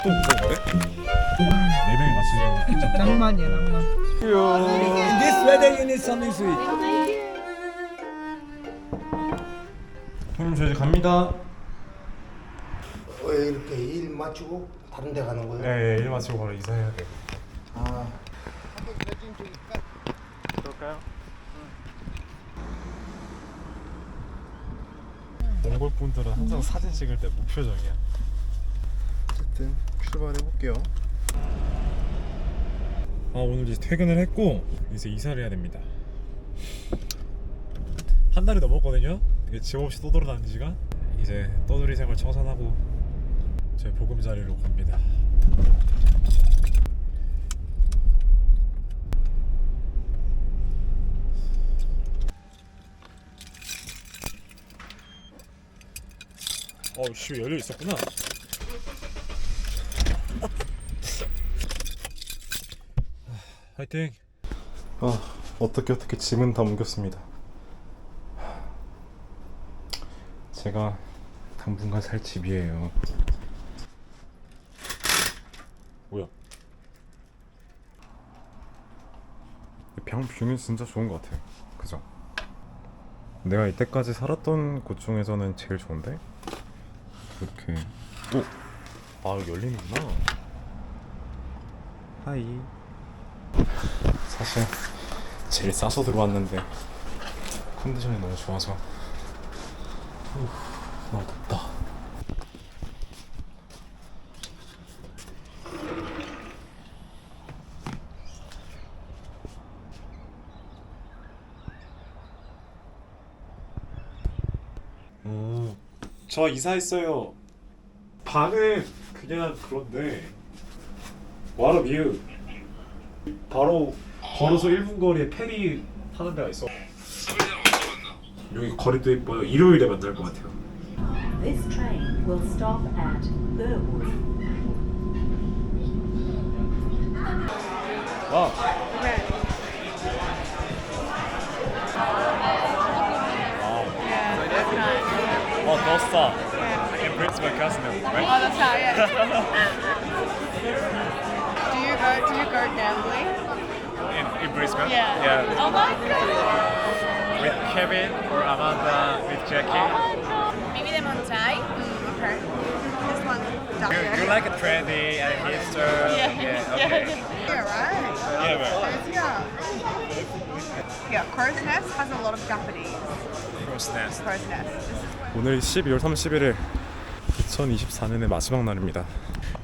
또 무서운데? 4명이 같이 있는 낭만이야 낭만. In this weather you need something sweet. 그럼 저 이제 갑니다. 왜 이렇게 일 마치고 다른 데 가는 거예요? 네, 일 마치고 바로 이사해야 돼. 아, 그럴까요? 몽골 분들은 항상 사진 찍을 때 무표정이야. 어쨌든 출발해 볼게요. 오늘 이제 퇴근을 했고 이제 이사를 해야 됩니다. 한 달이 넘었거든요. 이게 집 없이 떠돌아다닌 지가. 이제 떠돌이 생활 청산하고 제 보금자리로 갑니다. 씨 열려 있었구나. 화이팅. 어떻게 짐은 다 옮겼습니다. 제가 당분간 살 집이에요. 뭐야? 뷰는 진짜 좋은 것 같아요. 그죠? 내가 이때까지 살았던 곳 중에서는 제일 좋은데? 이렇게 여기 열리는구나. 하이. 사실 제일 싸서 들어왔는데 컨디션이 너무 좋아서 너무 덥다. 저 이사했어요. 방은 그냥 그런데 와르비유 바로 걸어서 1분 거리에 페리 타는 데가 있어. 여기 거리도 예뻐요. 일요일에 만날 것 같아요. This train will stop at Burwood. Dosta. In Brisbane, Casino, right? Oh, that's how, yeah. Do you go gambling? In Brisbane? Yeah. Oh my god. With Kevin or Amanda, with Jackie. Maybe them on tie. Okay. This one. You like a trendy and hipster? Okay. Yeah, right. Yeah, right. Let's go. Yeah, Crow's Nest has a lot of Japanese. Crow's Nest. Crow's Nest. 오늘 12월 31일 2024년의 마지막 날입니다.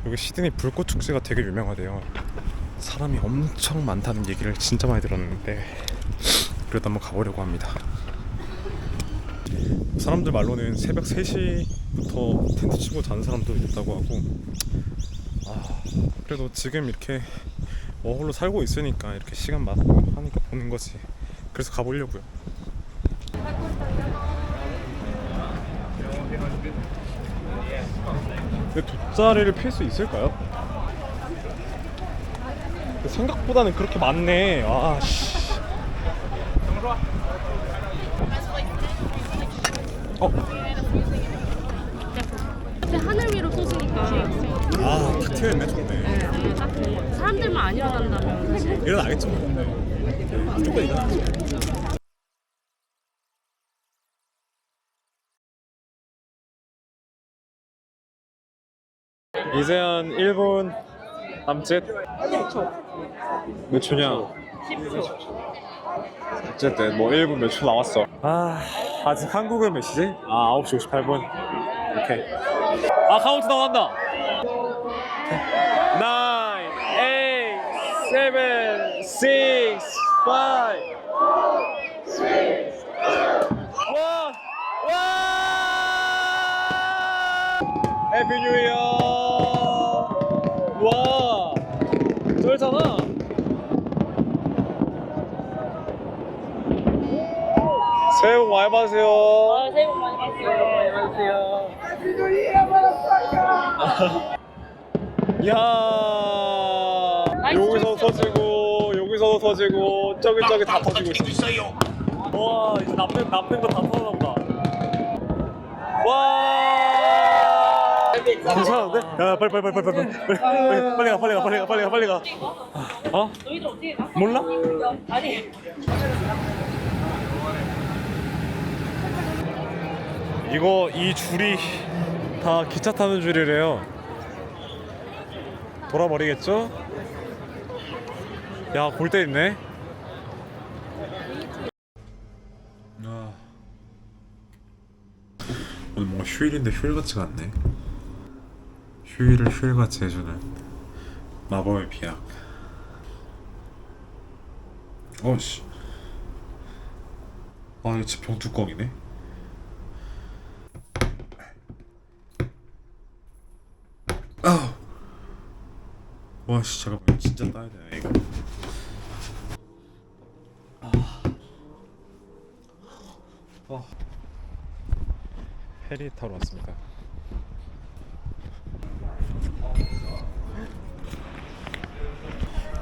여기 시드니 불꽃 축제가 되게 유명하대요. 사람이 엄청 많다는 얘기를 진짜 많이 들었는데 그래도 한번 가보려고 합니다. 사람들 말로는 새벽 3시부터 텐트 치고 자는 사람도 있다고 하고 그래도 지금 이렇게 워홀로 살고 있으니까 이렇게 시간 맞고 하니까 보는 거지. 그래서 가보려고요. 근데 돗자리를 필 수 있을까요? 생각보다는 그렇게 많네. 씨. 근데 하늘 위로 쏘시니까 탁 트였네. 좋네. 딱 사람들만 안 일어난다면 사실 일어나겠죠. 근데 무조건 일어나죠. 이제 한 1분 남짓? 몇 초냐? 10초. 어쨌든 뭐 1분 몇 초 남았어. 아직 한국은 몇 시지? 9시 58분. 오케이. 카운트 나온다. 9, 8, 7, 6, 5, 1. 해피 뉴 이어. 와, 쩔잖아. 새해 복 많이 받으세요. 새해 복 많이 받으세요. 이야, 여기서 터지고 여기서도 터지고 저기 다 터지고 있어. 와, 이제 남는 거 다 터졌나 보다. 괜찮은데? 야 빨리 가 빨리 가. 어? 너희들 어떻게 가? 몰라? 아니. 이 줄이 다 기차 타는 줄이래요. 돌아버리겠죠? 야, 골 때 있네. 오늘 뭔가 휴일인데 휴일 같지가 않네. 휴일을 휴일같이 해주는 마법의 비약. 어씨. 아, 이거 진짜 병뚜껑이네. 아우. 와씨, 잠깐만, 진짜 따야 되네 이거. 페리 타러 왔습니다.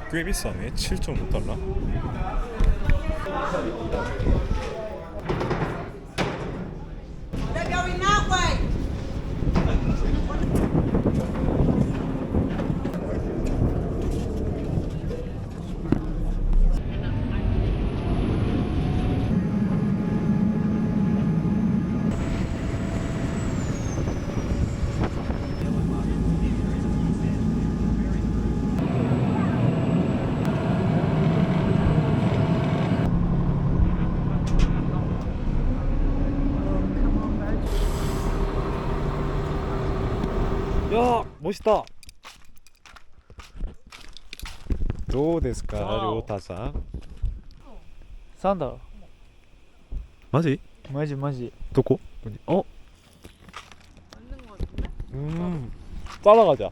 꽤 비싸네. 7.5달러. They're going that way. 야, 멋있다. 도데스까 료타사. 산다. 맞지? 마지. 도코? 어? 따라가자.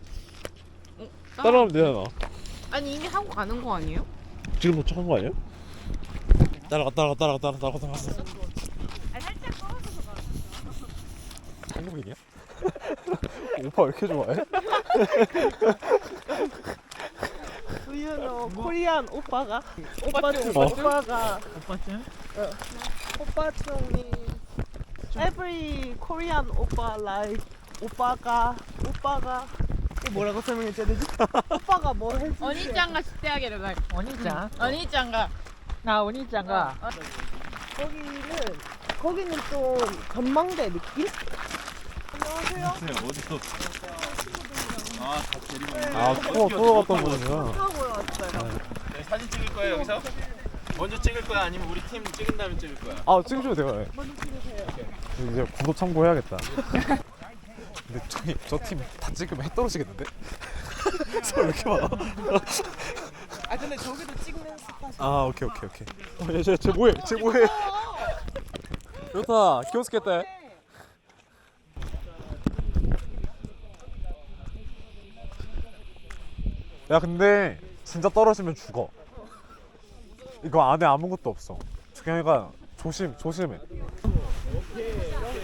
따라가면 되잖아. 아니 이미 하고 가는 거 아니에요? 지금 도착한 거 아니야? 따라가. 아 살짝 떨어져서 가. 한국인이야? 오빠 왜 이렇게 좋아해? You know, Korean 오빠가 오빠쯤. 오빠가 오빠쯤이 every Korean 오빠 like 오빠가 뭐라고 설명해줘야 되지? 오빠가 뭐 해주지? 언니짱가 식대하게를 갈. 언니짱. 언니짱가. 나 언니짱가. 거기는 좀 전망대 느낌? 안녕하세요. 아, 투어 갔던 분이구나. 타고 왔어요. 사진 찍을 거야 여기서? 먼저 찍을 거야 아니면 우리 팀 찍은 다음에 찍을 거야? 아, 찍으셔도 돼요. 이제 구도 참고해야겠다. 근데 저 팀 다 찍으면 해 떨어지겠는데? 사람 왜 이렇게 많아? 아 근데 저기도 찍는 스팟이. 아, 오케이. 쟤 뭐해? 좋다. 키오스케 야, 근데 진짜 떨어지면 죽어. 이거 안에 아무것도 없어. 그러니까 조심해.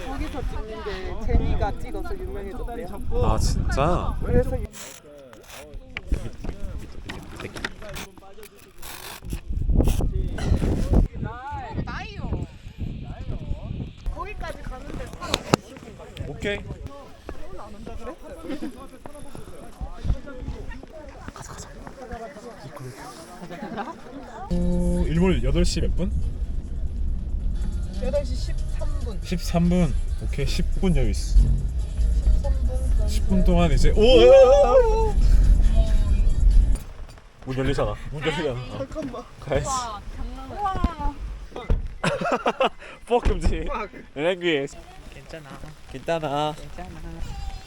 거기서 찍는 게 제니가 찍어서 유명해졌대요. 아, 진짜? 그래서 나이요. 거기까지 가는데 사람 오케이. 일몰 8시 몇 분? 8시 13분. 13분. 오케이, 10분 여유 있어. 10분 동안 이제 문 열리잖아. 잠깐만. 가야지. 뻑금지. 랭귀지.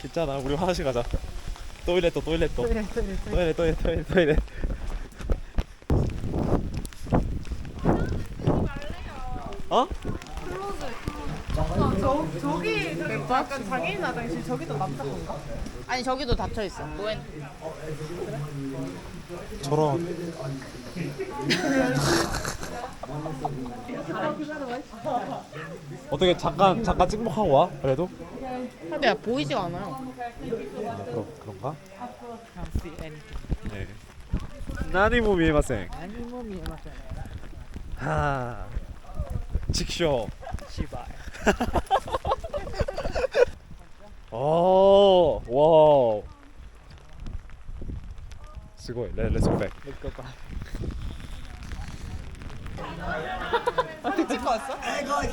괜찮아. 우리 화장실 가자. 토일렛. 어? 저기 약간 장애인 화장실 저기도 납작한가? 아니 저기도 닫혀 있어. 저런. 어떻게 잠깐 찍먹하고 와? 그래도? 근데 보이지가 않아요. 그런가? 네. 나니모 미에마센. 하. 직쇼. 시발. 와. 말고 let's go back. 찍고 왔어? Hey guys,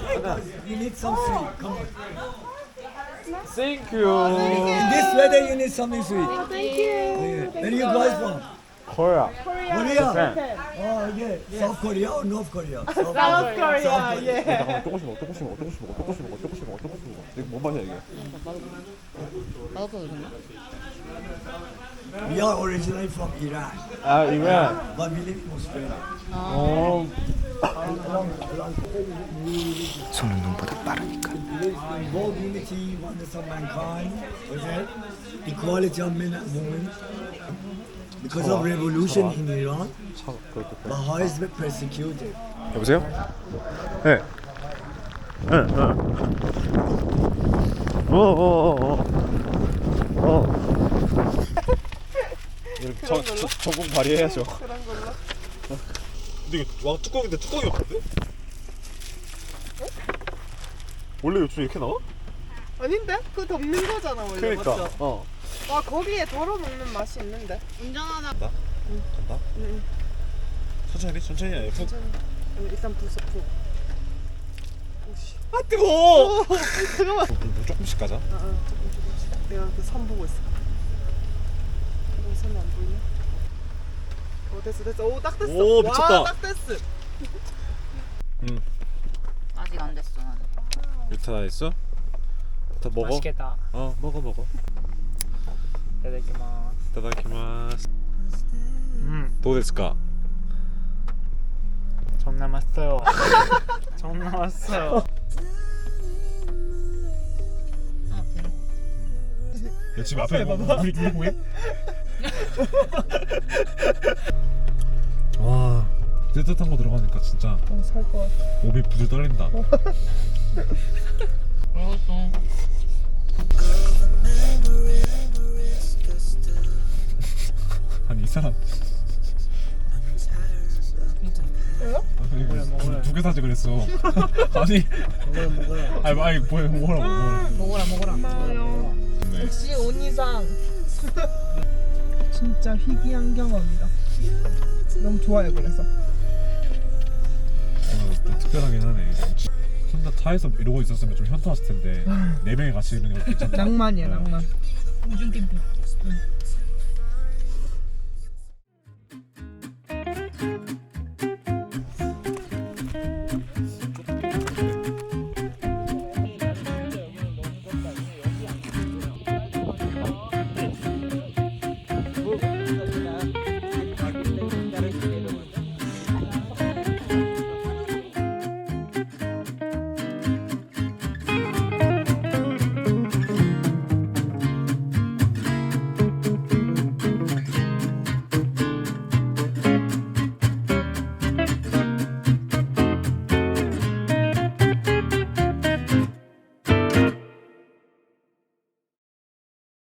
you need some sweet. Come on. Thank you. In this weather, you need something sweet. Thank you. Where are you guys from? Korea. Korea. Japan. Oh yeah. South Korea or North Korea? South Korea, yeah. 잠깐만 조금씩 먹어. 이거 뭔 맛이야 이게? We are originally from Iran, 아 이거야. but we live in Australia. 손은 눈보다 빠르니까. Involve unity, oneness of mankind, okay? Equality of men and women. Because of revolution in Iran, Baha'is were persecuted. 여보세요? 네. 응. 이렇게 전공 발휘해야죠. 그런 걸로. 근데 이거 왕 뚜껑인데 뚜껑이 없는데? 원래 요즘 이렇게 나와? 아닌데? 그거 덮는 거잖아 원래. 그러니까. 맞죠? 와 거기에 덜어 먹는 맛이 있는데. 운전하다. 간다? 응. 천천히 해. 푹. 일단 부숴. 아 뜨거워. 잠깐만. 물 조금씩 가자. 조금씩. 내가 그 선 보고 있어. 선이 안 보이네. 됐어. 오 딱 됐어. 오, 미쳤다. 와, 딱 됐어. 아직 안 됐어 나는. 유타 다 했어? 다 먹어. 맛있겠다. 먹어. 이타다키마스. 도데스까? 존나 맛있어요. 존나 맛있어요. 야 지금 앞에 우리 보여? 와 뜨뜻한 거 들어가니까 진짜 살것 같아. 몸이 부들 떨린다. 아니 이 사람 두 개 사지 그랬어. 아니 아니 먹어라. 네. 역시 온이상. 진짜 희귀한 경험이다. 너무 좋아요 그래서. 또 특별하긴 하네. 혼자 차에서 이러고 있었으면 좀 현타 왔을 텐데 4명이 같이 이러는 거 괜찮다. 낭만이야 낭만. 우중 캠핑.